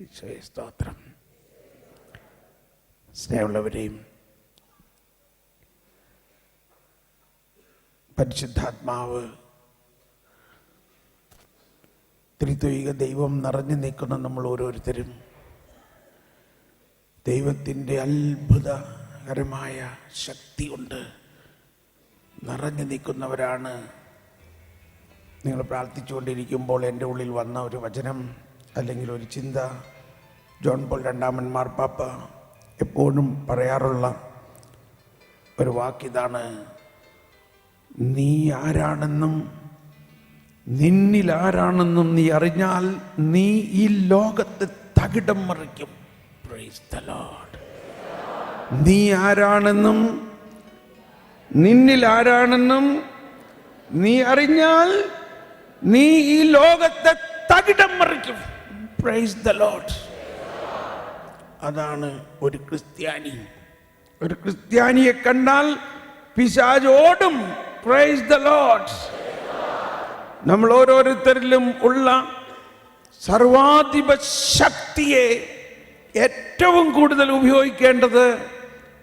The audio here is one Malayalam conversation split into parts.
ഈശോയെ സ്തോത്രം. സ്നേഹമുള്ളവരെയും, പരിശുദ്ധാത്മാവ് ത്രിത്വൈക ദൈവം നിറഞ്ഞു നിൽക്കുന്ന നമ്മൾ ഓരോരുത്തരും ദൈവത്തിൻ്റെ അത്ഭുതകരമായ ശക്തി കൊണ്ട് നിറഞ്ഞു നിൽക്കുന്നവരാണ്. നിങ്ങൾ പ്രാർത്ഥിച്ചുകൊണ്ടിരിക്കുമ്പോൾ എൻ്റെ ഉള്ളിൽ വന്ന ഒരു വചനം അല്ലെങ്കിൽ ഒരു ചിന്ത, ജോൺ പോൾ രണ്ടാമൻ മാർപ്പാപ്പ എപ്പോഴും പറയാറുള്ള ഒരു വാക്കിതാണ്: നീ ആരാണെന്നും നിന്നിൽ ആരാണെന്നും നീ അറിഞ്ഞാൽ നീ ഈ ലോകത്തെ തകിടം മറിക്കും. Price the Lord. നീ ആരാണെന്നും നിന്നിൽ ആരാണെന്നും നീ അറിഞ്ഞാൽ നീ ഈ ലോകത്തെ തകിടം മറിക്കും. Price the Lord. അതാണ് ഒരു ക്രിസ്ത്യാനി. ഒരു ക്രിസ്ത്യാനിയെ കണ്ടാൽ പിശാച് ഓടും. Price the Lord. നമ്മൾ ഓരോരുത്തരിലും ഉള്ള സർവാധിപ ശക്തിയെ ഏറ്റവും കൂടുതൽ ഉപയോഗിക്കേണ്ടത്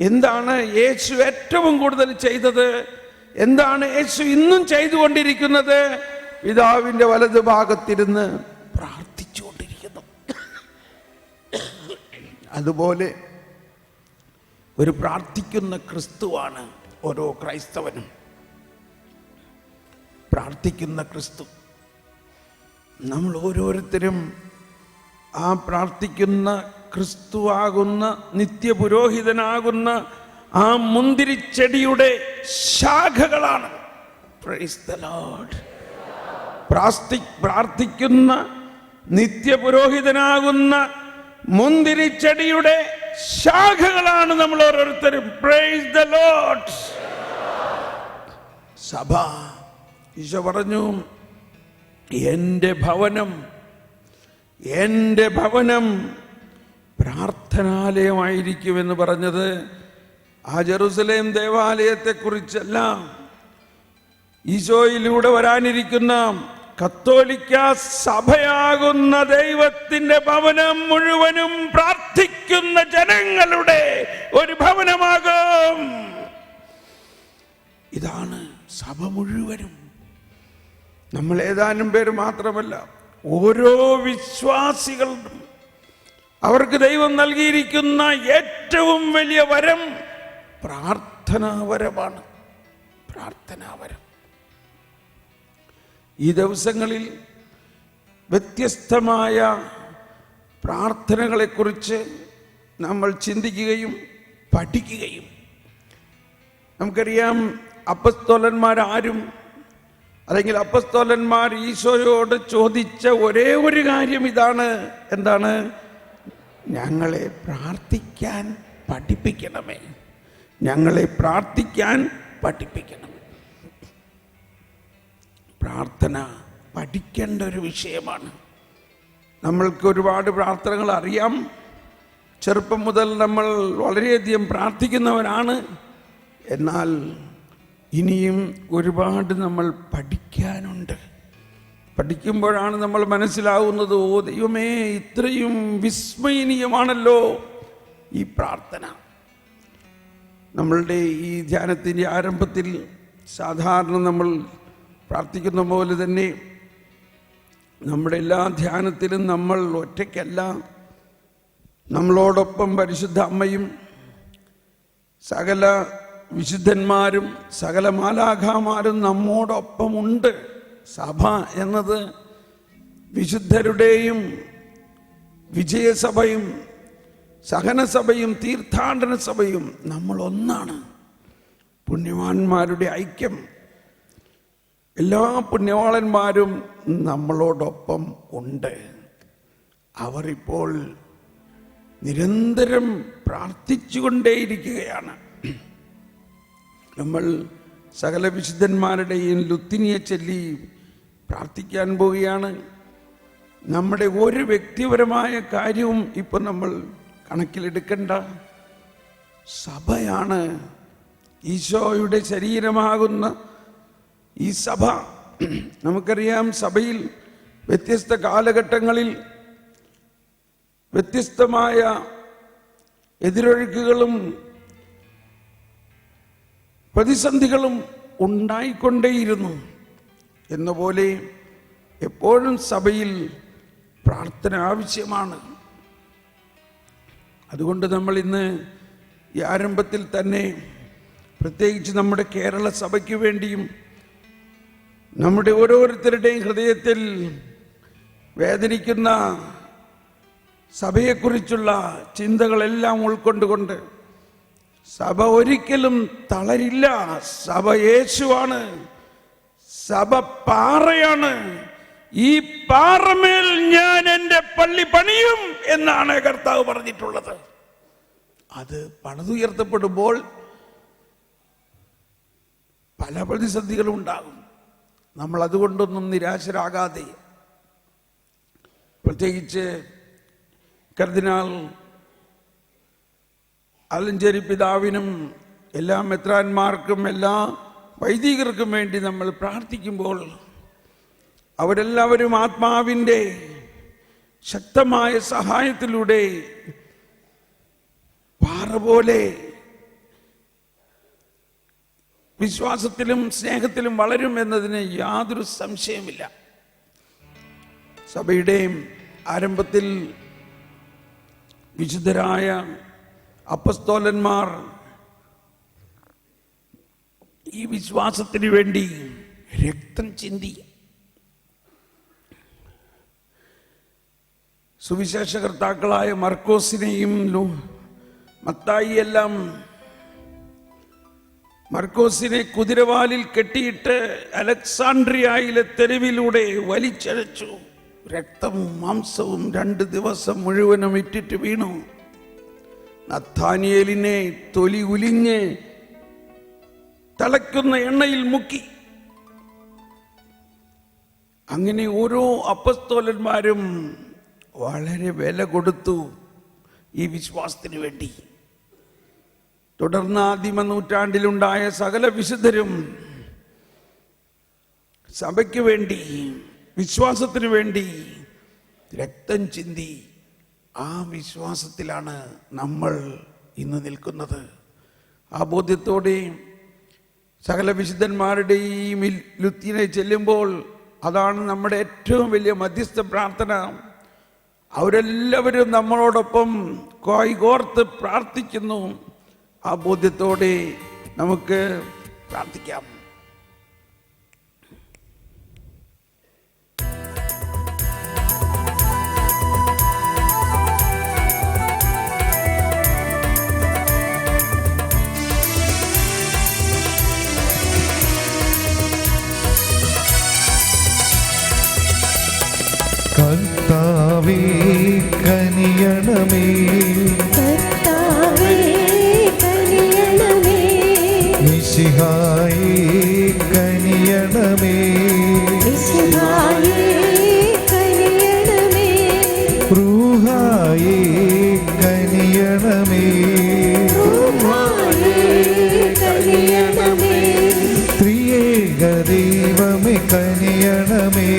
എന്താണ്? യേശു ഏറ്റവും കൂടുതൽ ചെയ്തത് എന്താണ്? യേശു ഇന്നും ചെയ്തുകൊണ്ടിരിക്കുന്നത് പിതാവിൻ്റെ വലതു ഭാഗത്തിരുന്ന് പ്രാർത്ഥിച്ചുകൊണ്ടിരിക്കുന്നു. അതുപോലെ ഒരു പ്രാർത്ഥിക്കുന്ന ക്രിസ്തുവാണ് ഓരോ ക്രൈസ്തവനും. പ്രാർത്ഥിക്കുന്ന ക്രിസ്തു. നമ്മൾ ഓരോരുത്തരും ആ പ്രാർത്ഥിക്കുന്ന ക്രിസ്തുവാകുന്ന നിത്യപുരോഹിതനാകുന്ന ആ മുന്തിരിച്ചെടിയുടെ ശാഖകളാണ്. Praise the lord. പ്രാർത്ഥിക്കുന്ന നിത്യപുരോഹിതനാകുന്ന മുന്തിരിച്ചെടിയുടെ ശാഖകളാണ് നമ്മൾ ഓരോരുത്തരും. Praise the lord. സഭ, ഈശോ പറഞ്ഞു, എൻ്റെ ഭവനം പ്രാർത്ഥനാലയമായിരിക്കുമെന്ന് പറഞ്ഞത് ആ ജെറുസലേം ദേവാലയത്തെക്കുറിച്ചല്ല, ഈശോയിലൂടെ വരാനിരിക്കുന്ന കത്തോലിക്ക സഭയാകുന്ന ദൈവത്തിൻ്റെ ഭവനം മുഴുവനും പ്രാർത്ഥിക്കുന്ന ജനങ്ങളുടെ ഒരു ഭവനമാകും. ഇതാണ് സഭ മുഴുവനും. നമ്മൾ ഏതാനും പേര് മാത്രമല്ല, ഓരോ വിശ്വാസികളും അവർക്ക് ദൈവം നൽകിയിരിക്കുന്ന ഏറ്റവും വലിയ വരം പ്രാർത്ഥനാവരമാണ്. പ്രാർത്ഥനാവരം. ഈ ദിവസങ്ങളിൽ വ്യത്യസ്തമായ പ്രാർത്ഥനകളെക്കുറിച്ച് നമ്മൾ ചിന്തിക്കുകയും പഠിക്കുകയും, നമുക്കറിയാം അപ്പസ്തോലന്മാരാരും അല്ലെങ്കിൽ അപ്പസ്തോലന്മാർ ഈശോയോട് ചോദിച്ച ഒരേ ഒരു കാര്യം ഇതാണ്. എന്താണ്? ഞങ്ങളെ പ്രാർത്ഥിക്കാൻ പഠിപ്പിക്കണമേ. ഞങ്ങളെ പ്രാർത്ഥിക്കാൻ പഠിപ്പിക്കണം. പ്രാർത്ഥന പഠിക്കേണ്ട ഒരു വിഷയമാണ്. നമ്മൾക്ക് ഒരുപാട് പ്രാർത്ഥനകൾ അറിയാം. ചെറുപ്പം മുതൽ നമ്മൾ വളരെയധികം പ്രാർത്ഥിക്കുന്നവരാണ്. എന്നാൽ ഇനിയും ഒരുപാട് നമ്മൾ പഠിക്കാനുണ്ട്. പഠിക്കുമ്പോഴാണ് നമ്മൾ മനസ്സിലാവുന്നത്, ഓ ദൈവമേ, ഇത്രയും വിസ്മയനീയമാണല്ലോ ഈ പ്രാർത്ഥന. നമ്മളുടെ ഈ ധ്യാനത്തിൻ്റെ ആരംഭത്തിൽ സാധാരണ നമ്മൾ പ്രാർത്ഥിക്കുന്ന പോലെ തന്നെ നമ്മുടെ എല്ലാ ധ്യാനത്തിലും നമ്മൾ ഒറ്റയ്ക്കല്ല, നമ്മളോടൊപ്പം പരിശുദ്ധ അമ്മയും സകല വിശുദ്ധന്മാരും സകല മാലാഖമാരും നമ്മോടൊപ്പമുണ്ട്. സഭ എന്നത് വിശുദ്ധരുടെയും വിജയസഭയും സഹനസഭയും തീർത്ഥാടന സഭയും നമ്മൾ ഒന്നാണ്. പുണ്യവാന്മാരുടെ ഐക്യം. എല്ലാ പുണ്യവാളന്മാരും നമ്മളോടൊപ്പം ഉണ്ട്. അവർ ഇപ്പോൾ നിരന്തരം പ്രാർത്ഥിച്ചുകൊണ്ടേയിരിക്കുകയാണ്. നമ്മൾ സകല വിശുദ്ധന്മാരുടെയും ലുത്തിനിയെ ചൊല്ലി പ്രാർത്ഥിക്കാൻ പോവുകയാണ്. നമ്മുടെ ഒരു വ്യക്തിപരമായ കാര്യവും ഇപ്പം നമ്മൾ കണക്കിലെടുക്കണ്ട. സഭയാണ്, ഈശോയുടെ ശരീരമാകുന്ന ഈ സഭ. നമുക്കറിയാം, സഭയിൽ വ്യത്യസ്ത കാലഘട്ടങ്ങളിൽ വ്യത്യസ്തമായ എതിരൊഴുക്കുകളും പ്രതിസന്ധികളും ഉണ്ടായിക്കൊണ്ടേയിരുന്നു. എന്നപോലെ എപ്പോഴും സഭയിൽ പ്രാർത്ഥന ആവശ്യമാണ്. അതുകൊണ്ട് നമ്മൾ ഇന്ന് ഈ ആരംഭത്തിൽ തന്നെ പ്രത്യേകിച്ച് നമ്മുടെ കേരള സഭയ്ക്ക് വേണ്ടിയും നമ്മുടെ ഓരോരുത്തരുടെയും ഹൃദയത്തിൽ വേദനിക്കുന്ന സഭയെക്കുറിച്ചുള്ള ചിന്തകളെല്ലാം ഉൾക്കൊണ്ടുകൊണ്ട്, സഭ ഒരിക്കലും തളരില്ല, സഭ യേശുവാണ്, സഭ പാറയാണ്, ഈ പാറമേൽ ഞാൻ എൻ്റെ പള്ളി പണിയും എന്നാണ് കർത്താവ് പറഞ്ഞിട്ടുള്ളത്. അത് പണിതുയർത്തപ്പെടുമ്പോൾ പല പ്രതിസന്ധികളും ഉണ്ടാകും. നമ്മൾ അതുകൊണ്ടൊന്നും നിരാശരാകാതെ, പ്രത്യേകിച്ച് കർദിനാൾ ആലഞ്ചേരി പിതാവിനും എല്ലാ മെത്രാന്മാർക്കും എല്ലാ വൈദികർക്കും വേണ്ടി നമ്മൾ പ്രാർത്ഥിക്കുമ്പോൾ അവരെല്ലാവരും ആത്മാവിൻ്റെ ശക്തമായ സഹായത്തിലൂടെ പാറ പോലെ വിശ്വാസത്തിലും സ്നേഹത്തിലും വളരും എന്നതിന് യാതൊരു സംശയമില്ല. സഭയുടെ ആരംഭത്തിൽ വിശുദ്ധരായ അപ്പസ്തോലന്മാർ ഈ വിശ്വാസത്തിന് വേണ്ടി രക്തം ചിന്തി. സുവിശേഷകർത്താക്കളായ മർക്കോസിനെയും മത്തായിയെല്ലാം മർക്കോസിനെ കുതിരവാലിൽ കെട്ടിയിട്ട് അലക്സാണ്ട്രിയയിലെ തെരുവിലൂടെ വലിച്ചഴച്ചു. രക്തവും മാംസവും 2 ദിവസം മുഴുവനും ഇറ്റിട്ട് വീണു. നഥാനിയേലിനെ തൊലി ഉലിഞ്ഞ് തിളയ്ക്കുന്ന എണ്ണയിൽ മുക്കി. അങ്ങനെ ഓരോ അപ്പസ്തോലന്മാരും വളരെ വില കൊടുത്തു ഈ വിശ്വാസത്തിന് വേണ്ടി. തുടർന്ന് ആദിമ നൂറ്റാണ്ടിലുണ്ടായ സകല വിശുദ്ധരും സഭയ്ക്ക് വേണ്ടി, വിശ്വാസത്തിന് വേണ്ടി രക്തം ചിന്തി. ആ വിശ്വാസത്തിലാണ് നമ്മൾ ഇന്ന് നിൽക്കുന്നത്. ആ ബോധ്യത്തോടെ സകല വിശുദ്ധന്മാരുടെയും ലുത്തിനെ ചെല്ലുമ്പോൾ അതാണ് നമ്മുടെ ഏറ്റവും വലിയ മധ്യസ്ഥ പ്രാർത്ഥന. അവരെല്ലാവരും നമ്മളോടൊപ്പം കൈകോർത്ത് പ്രാർത്ഥിക്കുന്നു. ആ ബോധ്യത്തോടെ നമുക്ക് പ്രാർത്ഥിക്കാം. കർത്താവേ കനിയണമേ, കർത്താവേ കനിയണമേ, മിശിഹായേ കനിയണമേ, മിശിഹായേ കനിയണമേ, റൂഹായേ കനിയണമേ, റൂഹായേ കനിയണമേ, ത്രിയേക ദൈവമേ കനിയണമേ,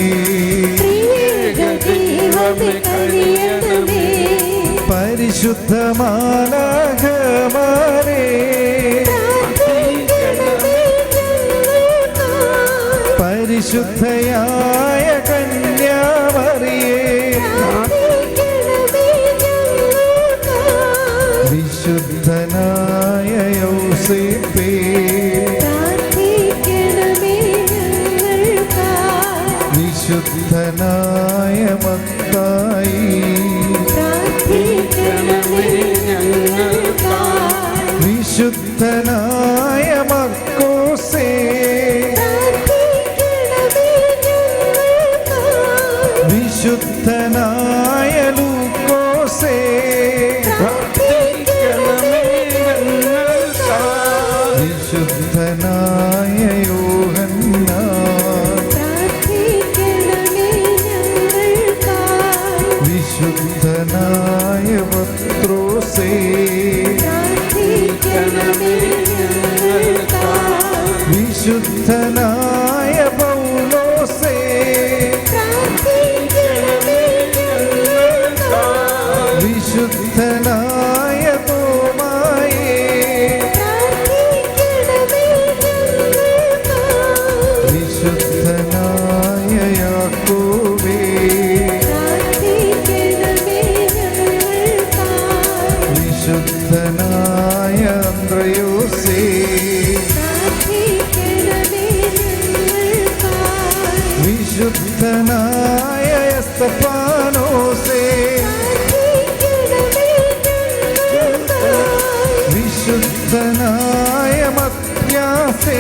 ത്രിയേക ദൈവമേ കനിയണമേ, പരിശുദ്ധ മാലാഖമാരേ, പ്രാർത്ഥിക്കണമേ ഞങ്ങൾക്കായി, പരിശുദ്ധയായ കന്യാമറിയേ, പ്രാർത്ഥിക്കണമേ ഞങ്ങൾക്കായി, വിശുദ്ധനായ യൗസേപ്പേ, പ്രാർത്ഥിക്കണമേ ഞങ്ങൾക്കായി, വിശുദ്ധനായ മത്തായി, പ്രാർത്ഥിക്കണമേ ഞങ്ങൾക്കായി, വിശുദ്ധനായ മർക്കോസേ, പ്രാർത്ഥിക്കണമേ ഞങ്ങൾക്കായി, വിശുദ്ധനായ ലൂക്കോസേ, പ്രാർത്ഥിക്കണമേ ഞങ്ങൾക്കായി, വിശുദ്ധനായ യോഹന്നാൻ, പ്രാർത്ഥിക്കണമേ ഞങ്ങൾക്കായി, വിശുദ്ധനായ പത്രോസേ, പ്രാർത്ഥിക്കണമേ ഞങ്ങൾക്കായി, വിശുദ്ധനായ പൗലോസേ, പ്രാർത്ഥിക്കണമേ ഞങ്ങൾക്കായി, വിശുദ്ധനായ തോമായേ, പ്രാർത്ഥിക്കണമേ ഞങ്ങൾക്കായി. വിശുദ്ധനായ യാക്കോബേ, പ്രാർത്ഥിക്കണമേ ഞങ്ങൾക്കായി. വിശുദ്ധനായ അന്ത്രയോസേ, പ്രാർത്ഥിക്കണമേ ഞങ്ങൾക്കായി. വിശുദ്ധനായ എസ്തഫാനോസേ, പ്രാർത്ഥിക്കണമേ ഞങ്ങൾക്കായി. വിശുദ്ധനായ മത്യാസേ,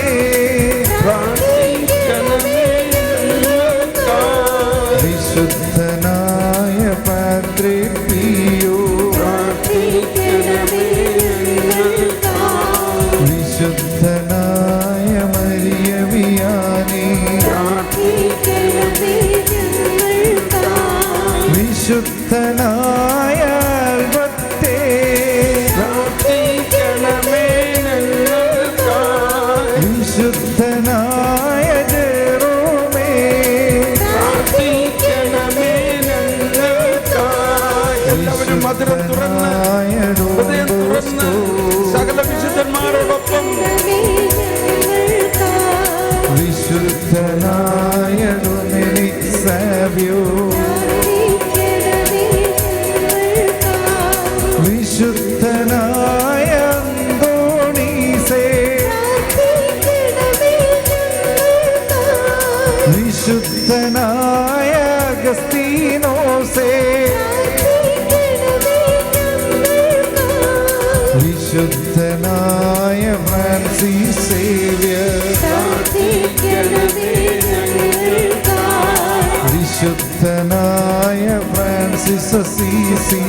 പ്രാർത്ഥിക്കണമേ ഞങ്ങൾക്കായി. വിശുദ്ധനായ പാദ്രി പിയോ, പ്രാർത്ഥിക്കണമേ ഞങ്ങൾക്കായി. വിശുദ്ധനായ മരിയ വിയാനി, പ്രാർത്ഥിക്കണമേ ഞങ്ങൾക്കായി. വിശുദ്ധനായ ആൽബർട്ടേ, പ്രാർത്ഥിക്കണമേ ഞങ്ങൾക്കായി. വിശുദ്ധനായ ജെറോമേ, പ്രാർത്ഥിക്കണമേ ഞങ്ങൾക്കായി. എല്ലാവരും മധുരം തുറന്ന് ഹൃദയം തുറന്ന് സകല വിശുദ്ധന്മാരോടൊപ്പം വിശുദ്ധനായ ഡൊമിനിക് സാവിയോ, വിശുദ്ധനായ അന്തോണീസേ, വിശുദ്ധനായ അഗസ്തീനോസേ, വിശുദ്ധനായ ഫ്രാൻസിസ് സേവ്യർ, വിശുദ്ധനായ ഫ്രാൻസിസ് അസീസി,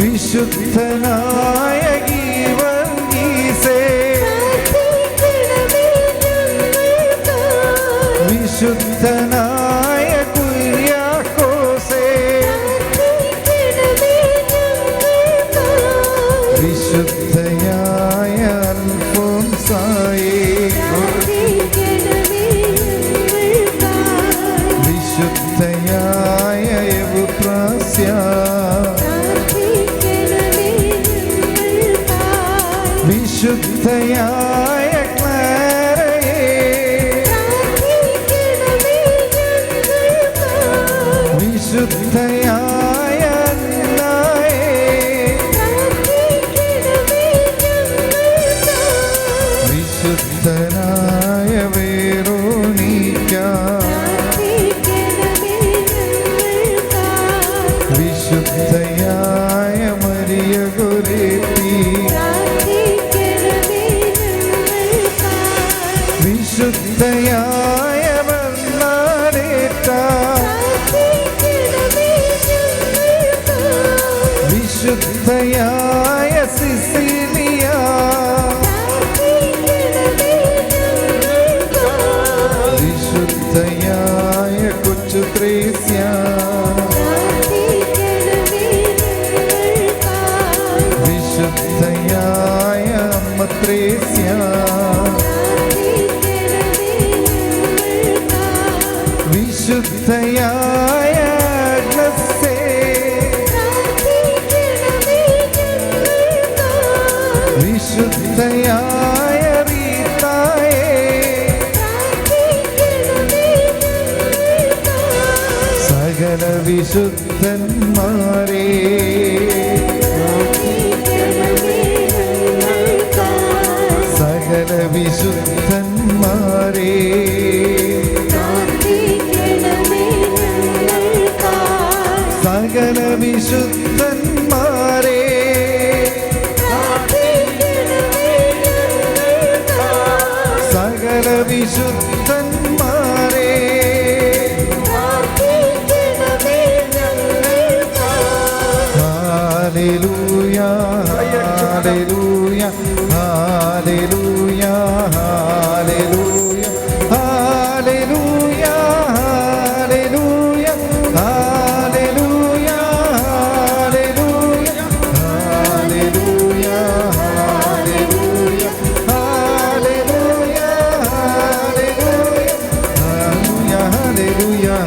വിശുദ്ധനായ ഗീവർഗീസേ, വിശുദ്ധനായ കുര്യാക്കോസേ, വിശുദ്ധയായ അൽഫോൻസായേ, വിശുദ്ധയായ എവുപ്രാസ്യ, വിശുദ്ധയായ ക്ലാരയേ, വിശുദ്ധയായ അന്നായേ, വിശുദ്ധനായ വേറോനിക്ക, വിശുദ്ധയായ മരിയ ഗുരേത്തി, വിശുദ്ധയായ ബർണാഡേറ്റ, വിശുദ്ധയായ സിസിലിയ, വിശുദ്ധയായ കൊച്ചു ത്രേസ്യ, വിശുദ്ധയായ അമ്മ ത്രേസ്യ, വിശുദ്ധയായ അഗ്നസ്സേ, വിശുദ്ധയായ റീതായേ, സകല വിശുദ്ധന്മാരേ, സകല വിശുദ്ധന്മാരേ, സകല വിശുദ്ധന്മാരേ, സകല വിശുദ്ധന്മാരേ, hallelujah, hallelujah, hallelujah, hallelujah, hallelujah, hallelujah, hallelujah, hallelujah.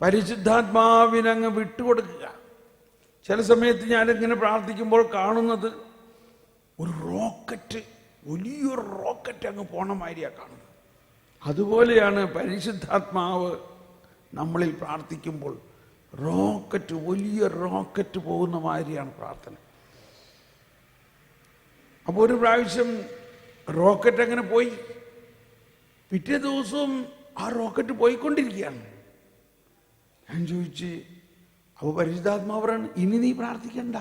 പരിശുദ്ധാത്മാവിനങ്ങ് വിട്ടുകൊടുക്കുക. ചില സമയത്ത് ഞാനിങ്ങനെ പ്രാർത്ഥിക്കുമ്പോൾ കാണുന്നത് ഒരു റോക്കറ്റ്, വലിയൊരു റോക്കറ്റ് അങ്ങ് പോണ മാതിരിയാണ് കാണുന്നത്. അതുപോലെയാണ് പരിശുദ്ധാത്മാവ് നമ്മളിൽ പ്രാർത്ഥിക്കുമ്പോൾ റോക്കറ്റ്, വലിയ റോക്കറ്റ് പോകുന്ന മാതിരിയാണ് പ്രാർത്ഥന. അപ്പോൾ ഒരു പ്രാവശ്യം റോക്കറ്റ് അങ്ങനെ പോയി, പിറ്റേ ദിവസവും ആ റോക്കറ്റ് പോയിക്കൊണ്ടിരിക്കുകയാണ്. ഞാൻ ചോദിച്ച്, അപ്പോൾ പരിശുദ്ധാത്മാവരാണ്, ഇനി നീ പ്രാർത്ഥിക്കണ്ട,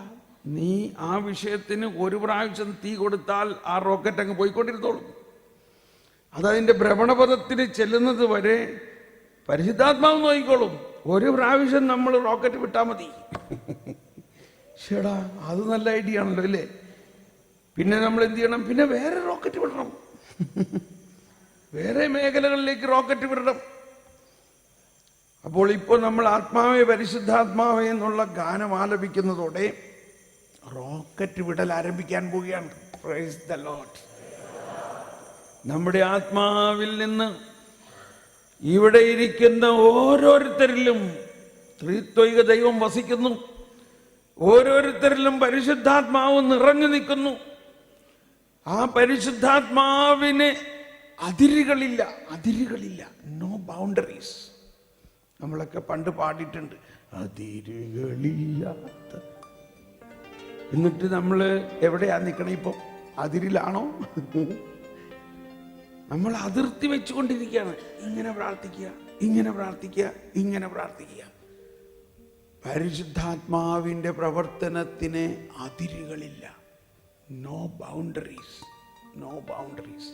നീ ആ വിഷയത്തിന് ഒരു പ്രാവശ്യം തീ കൊടുത്താൽ ആ റോക്കറ്റ് അങ്ങ് പോയിക്കൊണ്ടിരുന്നോളും. അതതിൻ്റെ ഭ്രമണപഥത്തിന് ചെല്ലുന്നത് വരെ പരിശുദ്ധാത്മാവ് നോക്കിക്കോളും. ഒരു പ്രാവശ്യം നമ്മൾ റോക്കറ്റ് വിട്ടാൽ മതി. ചേടാ, അത് നല്ല ഐഡിയ ആണല്ലോ അല്ലേ? പിന്നെ നമ്മൾ എന്ത് ചെയ്യണം? പിന്നെ വേറെ റോക്കറ്റ് വിടണം, വേറെ മേഖലകളിലേക്ക് റോക്കറ്റ് വിടണം. അപ്പോൾ ഇപ്പോൾ നമ്മൾ ആത്മാവേ പരിശുദ്ധാത്മാവേ എന്നുള്ള ഗാനം ആലപിക്കുന്നതോടെ റോക്കറ്റ് വിടൽ ആരംഭിക്കാൻ പോവുകയാണ്. Praise the Lord. നമ്മുടെ ആത്മാവിൽ നിന്ന് ഇവിടെ ഇരിക്കുന്ന ഓരോരുത്തരിലും ത്രിത്വൈക ദൈവം വസിക്കുന്നു. ഓരോരുത്തരിലും പരിശുദ്ധാത്മാവ് നിറഞ്ഞു നിൽക്കുന്നു. ആ പരിശുദ്ധാത്മാവിന് അതിരുകളില്ല, അതിരുകളില്ല, നോ ബൗണ്ടറീസ്. നമ്മളൊക്കെ പണ്ട് പാടിയിട്ടുണ്ട്, അതിരുകളില്ലാത്ത. എന്നിട്ട് നമ്മൾ എവിടെയാ നിൽക്കണേ? ഇപ്പം അതിരിലാണോ? നമ്മൾ അതിർത്തി വെച്ചുകൊണ്ടിരിക്കുകയാണ്. ഇങ്ങനെ പ്രാർത്ഥിക്കുക, ഇങ്ങനെ പ്രാർത്ഥിക്കുക, ഇങ്ങനെ പ്രാർത്ഥിക്കുക. പരിശുദ്ധാത്മാവിൻ്റെ പ്രവർത്തനത്തിന് അതിരുകളില്ല, നോ ബൗണ്ടറീസ്, നോ ബൗണ്ടറീസ്.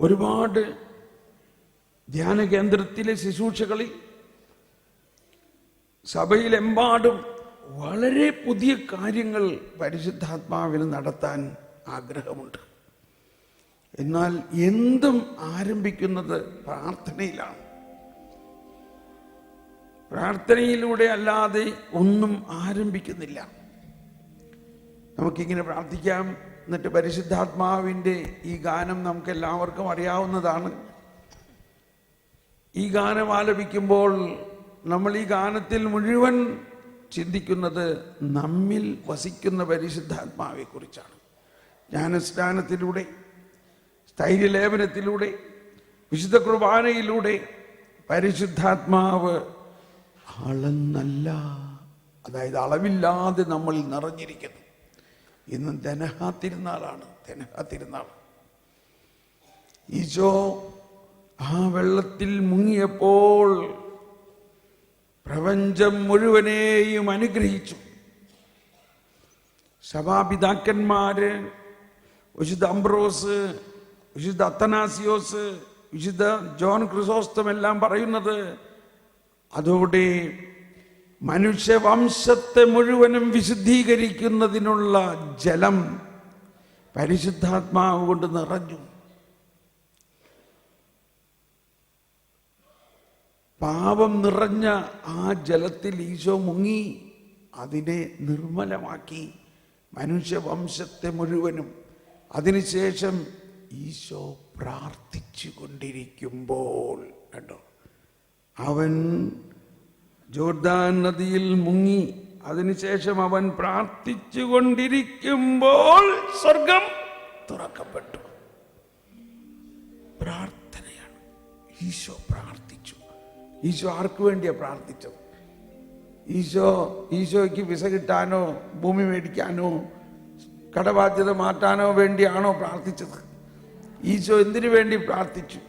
ഒരുപാട് ധ്യാന കേന്ദ്രത്തിലെ ശുശ്രൂഷകളിൽ സഭയിലെമ്പാടും വളരെ പുതിയ കാര്യങ്ങൾ പരിശുദ്ധാത്മാവിന് നടത്താൻ ആഗ്രഹമുണ്ട്. എന്നാൽ എന്തും ആരംഭിക്കുന്നത് പ്രാർത്ഥനയിലാണ്. പ്രാർത്ഥനയിലൂടെ അല്ലാതെ ഒന്നും ആരംഭിക്കുന്നില്ല. നമുക്കിങ്ങനെ പ്രാർത്ഥിക്കാം. എന്നിട്ട് പരിശുദ്ധാത്മാവിൻ്റെ ഈ ഗാനം നമുക്ക് എല്ലാവർക്കും അറിയാവുന്നതാണ്. ഈ ഗാനം ആലപിക്കുമ്പോൾ നമ്മൾ ഈ ഗാനത്തിൽ മുഴുവൻ ചിന്തിക്കുന്നത് നമ്മിൽ വസിക്കുന്ന പരിശുദ്ധാത്മാവെ കുറിച്ചാണ്. ജ്ഞാനസ്നാനത്തിലൂടെ, സ്ഥൈര്യലേപനത്തിലൂടെ, വിശുദ്ധ കുർബാനയിലൂടെ പരിശുദ്ധാത്മാവ് അളന്നല്ല, അതായത് അളവില്ലാതെ നമ്മളിൽ നിറഞ്ഞിരിക്കുന്നു. ഇന്ന് ധനഹാ തിരുനാളാണ്, ധനഹാ തിരുനാൾ. ഈശോ ആ വെള്ളത്തിൽ മുങ്ങിയപ്പോൾ പ്രപഞ്ചം മുഴുവനെയും അനുഗ്രഹിച്ചു. സഭാപിതാക്കന്മാര്, വിശുദ്ധ അംബ്രോസ്, വിശുദ്ധ അത്തനാസിയോസ്, വിശുദ്ധ ജോൺ ക്രിസോസ്റ്റം എല്ലാം പറയുന്നത് അതോടെ മനുഷ്യവംശത്തെ മുഴുവനും വിശുദ്ധീകരിക്കുന്നതിനുള്ള ജലം പരിശുദ്ധാത്മാവ് കൊണ്ട് നിറഞ്ഞു. പാപം നിറഞ്ഞ ആ ജലത്തിൽ ഈശോ മുങ്ങി അതിനെ നിർമ്മലമാക്കി മനുഷ്യവംശത്തെ മുഴുവനും. അതിനുശേഷം ഈശോ പ്രാർത്ഥിച്ചു കൊണ്ടിരിക്കുമ്പോൾ കണ്ടോ, അവൻ ജോർദാൻ നദിയിൽ മുങ്ങി. അതിനുശേഷം അവൻ പ്രാർത്ഥിച്ചു കൊണ്ടിരിക്കുമ്പോൾ സ്വർഗം തുറക്കപ്പെട്ടു. പ്രാർത്ഥനയാണ്. ഈശോ പ്രാർത്ഥിച്ചു. ഈശോ ആർക്ക് വേണ്ടിയാ പ്രാർത്ഥിച്ചത്? ഈശോയ്ക്ക് വിസ കിട്ടാനോ ഭൂമി മേടിക്കാനോ കടബാധ്യത മാറ്റാനോ വേണ്ടിയാണോ പ്രാർത്ഥിച്ചത്? ഈശോ എന്തിനു വേണ്ടി പ്രാർത്ഥിച്ചു?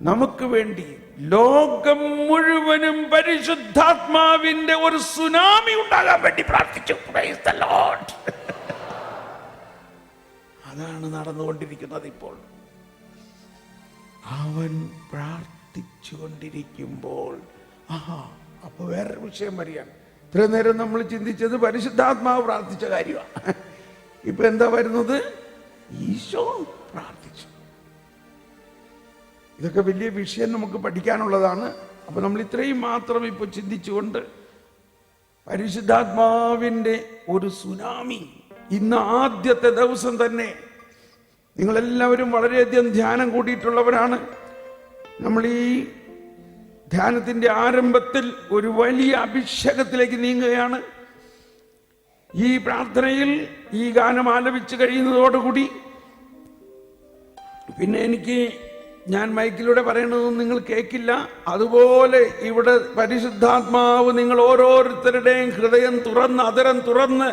നമുക്ക് വേണ്ടി. ലോകം മുഴുവനും പരിശുദ്ധാത്മാവിന്റെ ഒരു സുനാമി ഉണ്ടാകാൻ വേണ്ടി പ്രാർത്ഥിച്ചു. Praise the Lord. അതാണ് നടന്നുകൊണ്ടിരിക്കുന്നത് ഇപ്പോൾ. അവൻ പ്രാർത്ഥിച്ചു കൊണ്ടിരിക്കുമ്പോൾ അപ്പൊ വേറൊരു വിഷയം വരികയാണ്. ഇത്ര നേരം നമ്മൾ ചിന്തിച്ചത് പരിശുദ്ധാത്മാവ് പ്രാർത്ഥിച്ച കാര്യമാണ്. ഇപ്പൊ എന്താ വരുന്നത്? ഈശോ പ്രാർത്ഥിച്ചു. ഇതൊക്കെ വലിയ വിഷയം നമുക്ക് പഠിക്കാനുള്ളതാണ്. അപ്പൊ നമ്മൾ ഇത്രയും മാത്രം ഇപ്പൊ ചിന്തിച്ചുകൊണ്ട് പരിശുദ്ധാത്മാവിന്റെ ഒരു സുനാമി. ഇന്ന് ആദ്യത്തെ ദിവസം തന്നെ നിങ്ങളെല്ലാവരും വളരെയധികം ധ്യാനം കൂടിയിട്ടുള്ളവരാണ്. നമ്മൾ ഈ ധ്യാനത്തിന്റെ ആരംഭത്തിൽ ഒരു വലിയ അഭിഷേകത്തിലേക്ക് നീങ്ങുകയാണ്. ഈ പ്രാർത്ഥനയിൽ ഈ ഗാനം ആലപിച്ച് കഴിയുന്നതോടുകൂടി പിന്നെ ഞാൻ മൈക്കിലൂടെ പറയണതൊന്നും നിങ്ങൾ കേൾക്കില്ല. അതുപോലെ ഇവിടെ പരിശുദ്ധാത്മാവ് നിങ്ങൾ ഓരോരുത്തരുടെയും ഹൃദയം തുറന്ന് അതരം തുറന്ന്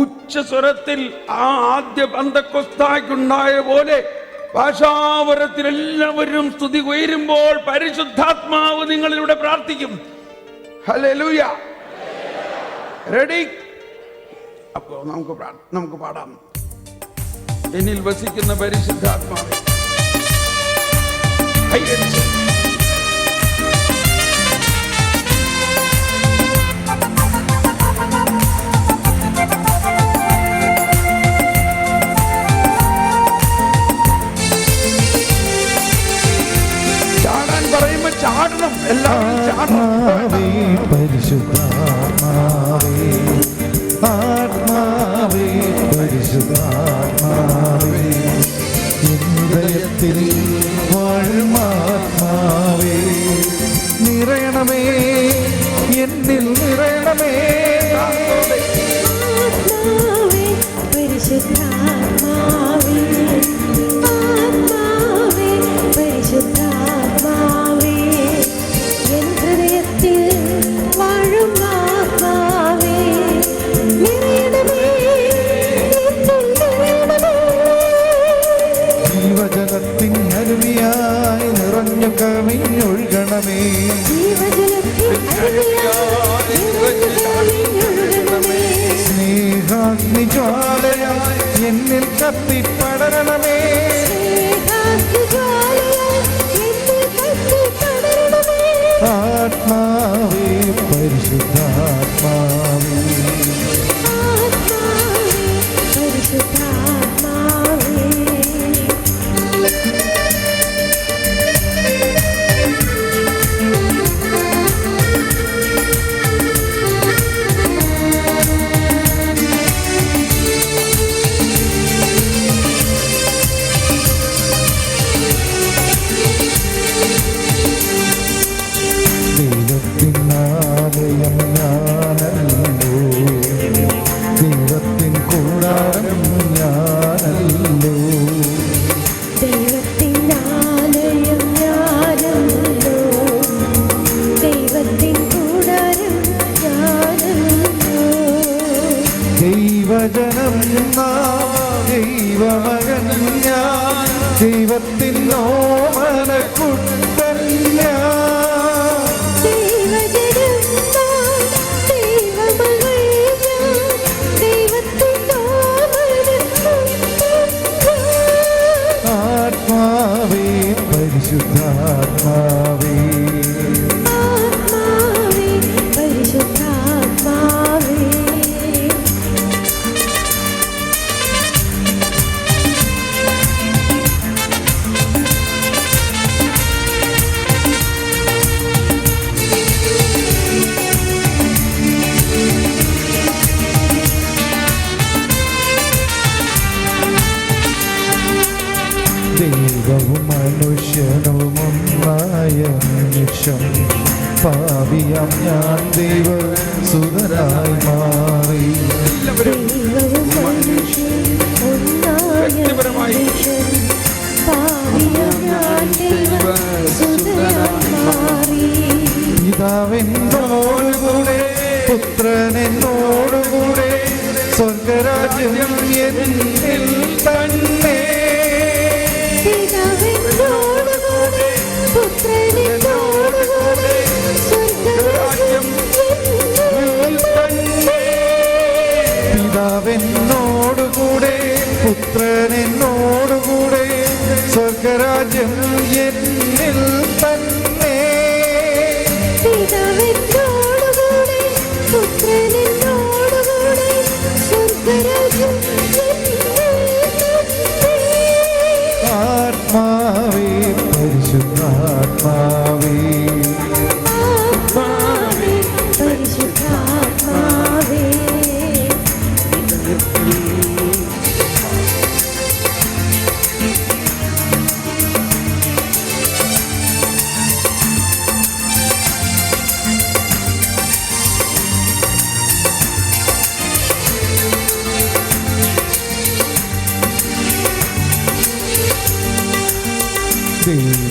ഉച്ചസ്വരത്തിൽ ആ ആദ്യ പെന്തക്കോസ്തായ്ക്കുണ്ടായ പോലെ ഭാഷാവരത്തിൽ എല്ലാവരും സ്തുതി ഉയരുമ്പോൾ പരിശുദ്ധാത്മാവ് നിങ്ങളിലൂടെ പ്രാർത്ഥിക്കും. ഹല്ലേലൂയ. റെഡി? അപ്പോ നമുക്ക് പാടാം. എന്നിൽ വസിക്കുന്ന പരിശുദ്ധാത്മാവേ, കൈയടിച്ച് ചാടാൻ പറയുമ്പോ ചാടണം, എല്ലാവരും ചാടണം. പരിശുദ്ധാത്മാവേ, ആത്മാവേ, പരിശുദ്ധാത്മാവേ, ഹൃദയത്തിൽ വാഴും ആത്മാവേ, നിറയണമേ, എന്നിൽ നിറയണമേ. ആത്മാവേ, പരിശുദ്ധാത്മാവേ, ആത്മാവേ, പരിശുദ്ധാത്മാവേ, എൻ ഹൃദയത്തിൽ വാഴും ആത്മാവേ, നിറയണമേ, എന്നിൽ നിറയണമേ. ജീവജലത്തിൻ അരുവിയായി നിറഞ്ഞു കവിഞ്ഞൊഴുകണമേ, ജീവജലത്തിൽ അരുവിയായി നിറഞ്ഞു കവിഞ്ഞൊഴുകണമേ. സ്നേഹാഗ്നി ജ്വാലയായി എന്നിൽ കത്തിപ്പടരണമേ. ആത്മാവേ, പരിശുദ്ധാത്മാവേ, ദൈവത്തിനാലയം ഞാനല്ലോ, ദൈവത്തിൻ കൂടാരം ഞാനല്ലോ, ദൈവത്തിനാലയം ഞാനല്ലോ, ദൈവത്തിൻ കൂടാരം ഞാനല്ലോ. ദൈവജനം നാം, ദൈവമകൻ ഞാൻ, ദൈവത്തിൻ ഓമനക്കുട്ടൻ ഞാൻ. ആത്മാവേ, പരിശുദ്ധാത്മാവേ, ആത്മാവേ, പരിശുദ്ധാത്മാവേ. ദൈവവും മനുഷ്യനും ഒന്നായ നിമിഷം പാപിയാം ഞാൻ ദൈവസുതനായി മാറി. ദൈവവും മനുഷ്യനും ഒന്നായ മനുഷ്യൻ, പാപിയാം ഞാൻ ദൈവസുതനായി മാറി. പിതാവെന്നോടുകൂടെ പുത്രനെന്നോടുകൂടെ സ്വർഗരാജ്യം എന്നിൽ തന്നെ. പിതാവിനോടുകൂടെ പുത്രനിനോടുകൂടെ സ്വർഗ്ഗരാജ്യം എന്നിൽ തന്നെ. പിതാവെന്നോടുകൂടെ പുത്രനെന്നോടുകൂടെ സ്വർഗരാജ്യം എന്നിൽ തന്നെ. പിതാവിനോടുകൂടെ പുത്രനിനോടുകൂടെ സ്വർഗ്ഗരാജ്യം ആത്മാവേ, പരിശുദ്ധാത്മാവേ,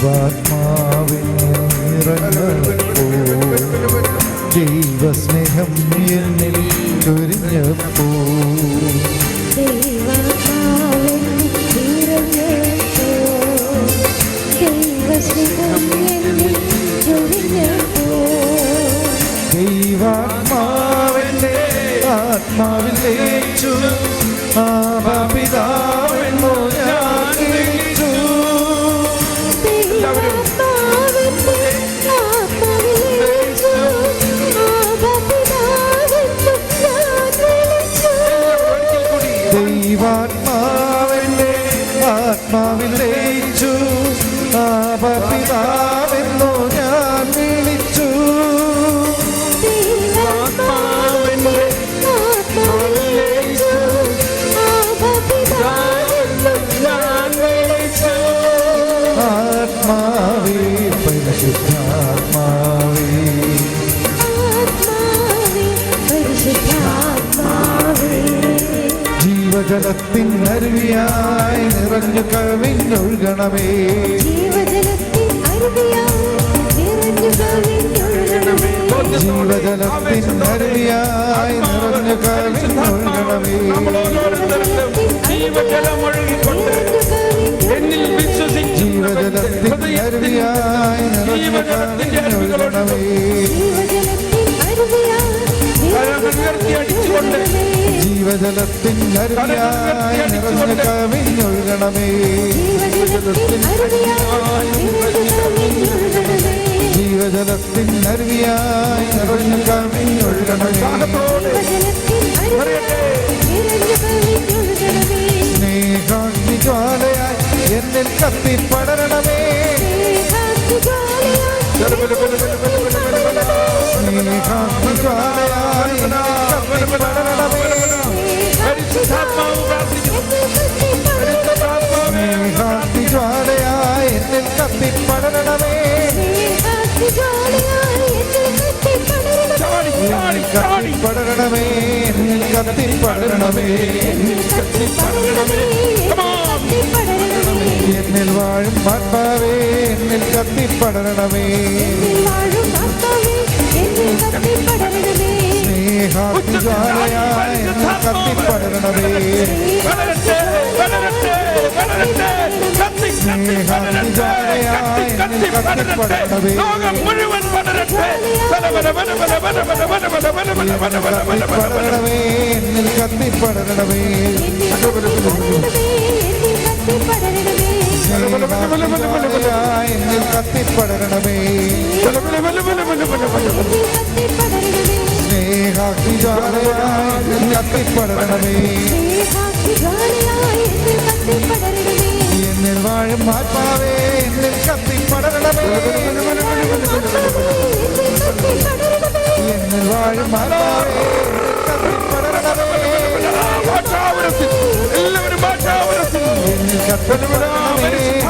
ദൈവാത്മാവിൻ നിറഞ്ഞപ്പോൾ ദൈവസ്നേഹം എന്നിൽ ചൊരിഞ്ഞപ്പോൾ ദൈവാത്മാവിൻ നിറഞ്ഞപ്പോൾ ദൈവസ്നേഹം എന്നിൽ ചൊരിഞ്ഞപ്പോൾ ദൈവാത്മാവിന്റെ ആത്മാവിലേച്ചു ആപിതാവെന്നോ ഞാൻ വിളിച്ചു ദൈവാത്മാവിന്റെ ആത്മാവിലേച്ചു ആപിതാവെന്നോ ഞാൻ വിളിച്ചു ആത്മാവേ പരിശുദ്ധാത്മാവേ ജീവജലത്തിൻ അരുവിയായി നിറഞ്ഞു കവിഞ്ഞൊഴുകണമേ ജീവജലത്തിൻ അരുവിയായി നിറഞ്ഞു കവിഞ്ഞൊഴുകണമേ ജീവജലമൊഴുകിക്കൊണ്ട് എന്നിൽ വിശ്വസിച്ച് ജീവജലത്തിൻ അരുവിയായി നിറഞ്ഞു കവിഞ്ഞൊഴുകണമേ അടിച്ചുകൊണ്ട് ജീവജലത്തിൻ അരുവിയായി നിറഞ്ഞു കവിഞ്ഞൊഴുകണമേ ജീവജലത്തിൻ അരുവിയായി നിറഞ്ഞു കവിഞ്ഞൊഴുകണമേ സ്നേഹാഗ്നി ജ്വാലയായി എന്നിൽ കത്തിപ്പടരണമേ സ്നേഹാഗ്നി ജ്വാലയായി കത്തിപ്പടരണമേ സ്നേഹാഗ്നി ജ്വാലയായി എന്നിൽ കത്തിപ്പടരണമേ കത്തിപ്പടരണമേ എന്നിൽ കത്തിപ്പടരണമേ എന്നിൽ വാഴും ആത്മാവേ എന്നിൽ കത്തിപ്പടരണമേ സ്നേഹാഗ്നി ജ്വാലയായി എന്നിൽ കത്തിപ്പടരണമേ സ്നേഹാഗ്നി ജ്വാലയായി എന്നിൽ കത്തിപ്പടരണമേ കത്തിപ്പടരണമേ എന്നിൽ കത്തിപ്പടരണമേ സ്നേഹാഗ്നി എന്നിൽ കത്തിപ്പടരണമേ സ്നേഹാഗ്നി ജ്വാലയായി എന്നിൽ കത്തിപ്പടരണമേ എന്നിൽ വാഴും ആത്മാവേ എന്നിൽ കത്തിപ്പടരണമേ എന്നിൽ വാഴും ആത്മാവേ കത്തിപ്പടരണമേ എല്ലാവരും എന്നിൽ കത്തിപ്പടരണമേ എന്നിൽ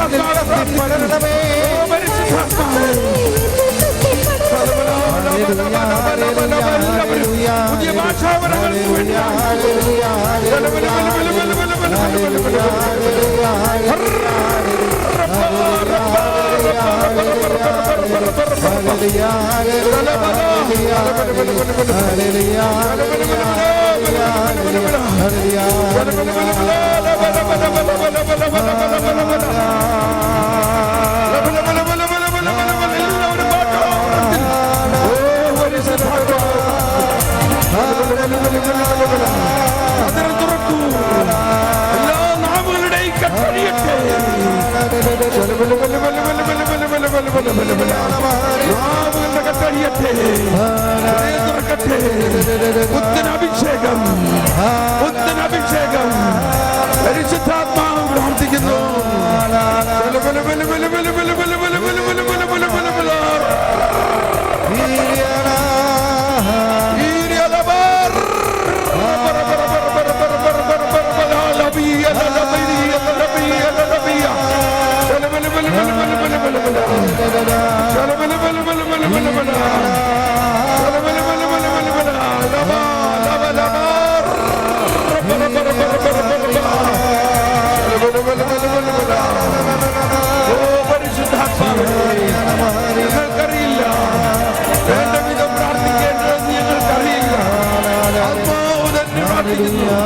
കത്തിപ്പടരണമേ പുതിയ ഭാഷാവരങ്ങൾക്ക് വേണ്ടി അതിനെ തുറക്കൂ. എല്ലാ നാവുകളുടെയും കട്ടഴിയട്ടെ. നാവുകളുടെ കട്ടഴിയട്ടെ. ഹൃദയം തുറക്കട്ടെ. പുത്തനഭിഷേകം, പുത്തനഭിഷേകം. പരിശുദ്ധാത്മാവ് പ്രാർത്ഥിക്കുന്നു. പരിശുദ്ധാത്മാ ഞങ്ങൾക്കറിയില്ല വേണ്ട വിധം പ്രാർത്ഥിക്കേണ്ടതെന്ന് ഞങ്ങൾക്കറിയില്ല. ആത്മാവ് തന്നെ പ്രാർത്ഥിക്കുന്നു.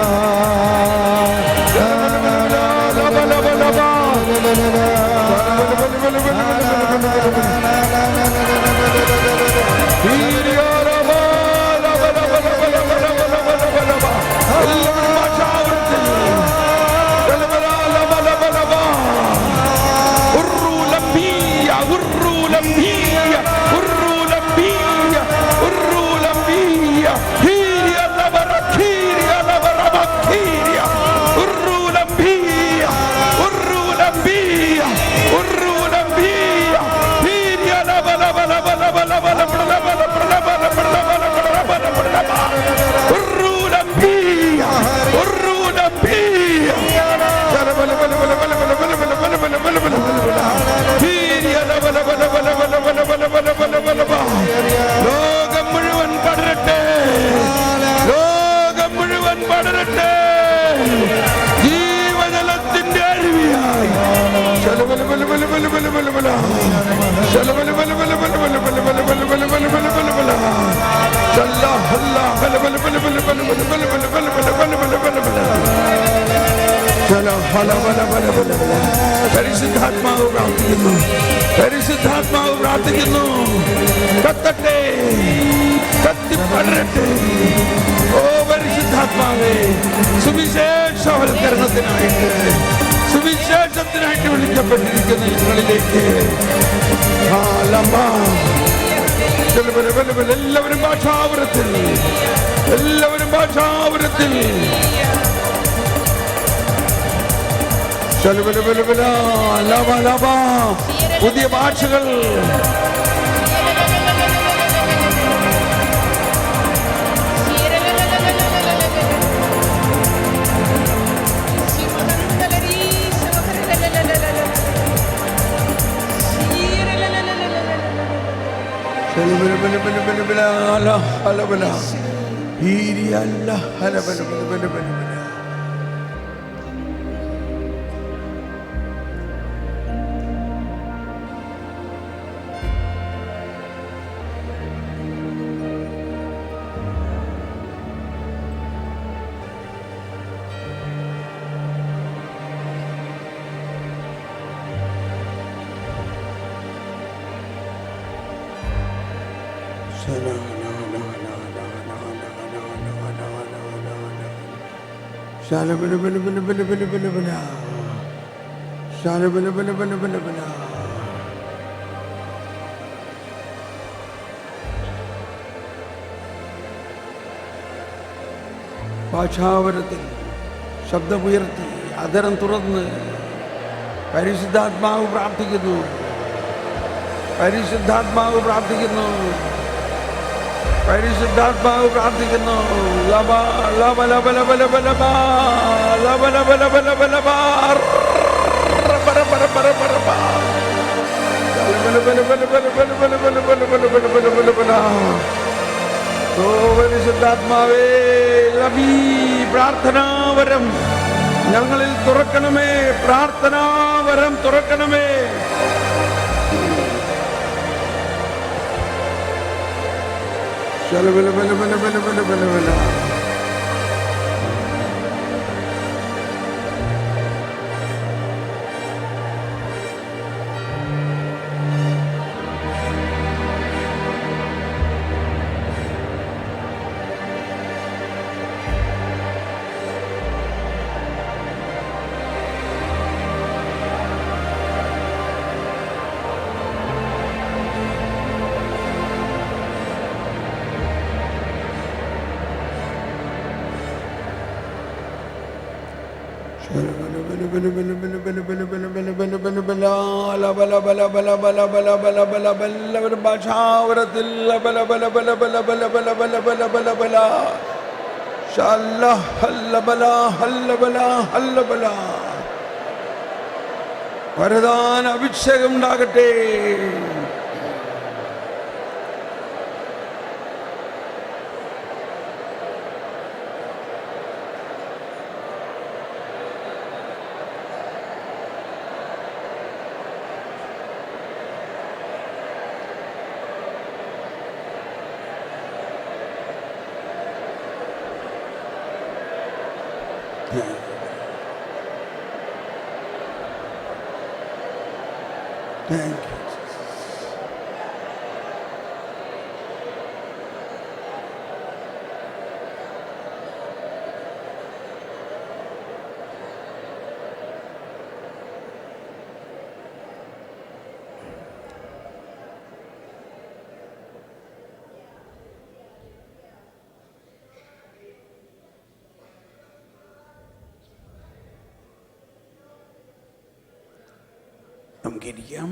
ലോകം മുഴുവൻ പടരട്ടെ, ലോകം മുഴുവൻ പടരട്ടെ, ജീവജലത്തിന്റെ അരുവിയായി. പരിശുദ്ധാത്മാവ് പ്രാർത്ഥിക്കുന്നു, പരിശുദ്ധാത്മാവ് പ്രാർത്ഥിക്കുന്നു. കത്തട്ടെ, കത്തിപ്പടരട്ടെ. ഓ പരിശുദ്ധാത്മാവേ, സുവിശേഷവൽക്കരണത്തിനായിട്ട്, സുവിശേഷത്തിനായിട്ട് വിളിക്കപ്പെട്ടിരിക്കുന്ന ഞങ്ങളിലേക്ക് എല്ലാവരും ഭാഷാവരത്തിൽ, എല്ലാവരും ഭാഷാവരത്തിൽ. പുതിയ ഭാഷകൾ ഭാഷാവരത്തിൽ ശബ്ദമുയർത്തി അധരം തുറന്ന് പരിശുദ്ധാത്മാവ് പ്രാർത്ഥിക്കുന്നു, പരിശുദ്ധാത്മാവ് പ്രാർത്ഥിക്കുന്നു, പരിശുദ്ധാത്മാവ് പ്രാർത്ഥിക്കുന്നു. പരിശുദ്ധാത്മാവേ, പ്രാർത്ഥനാവരം ഞങ്ങളിൽ തുറക്കണമേ, പ്രാർത്ഥനാവരം തുറക്കണമേ. ഭാഷാവരത്തിൽ വരദാന അഭിഷേകം ഉണ്ടാകട്ടെ. Thank you. നമുക്കിരിക്കാം.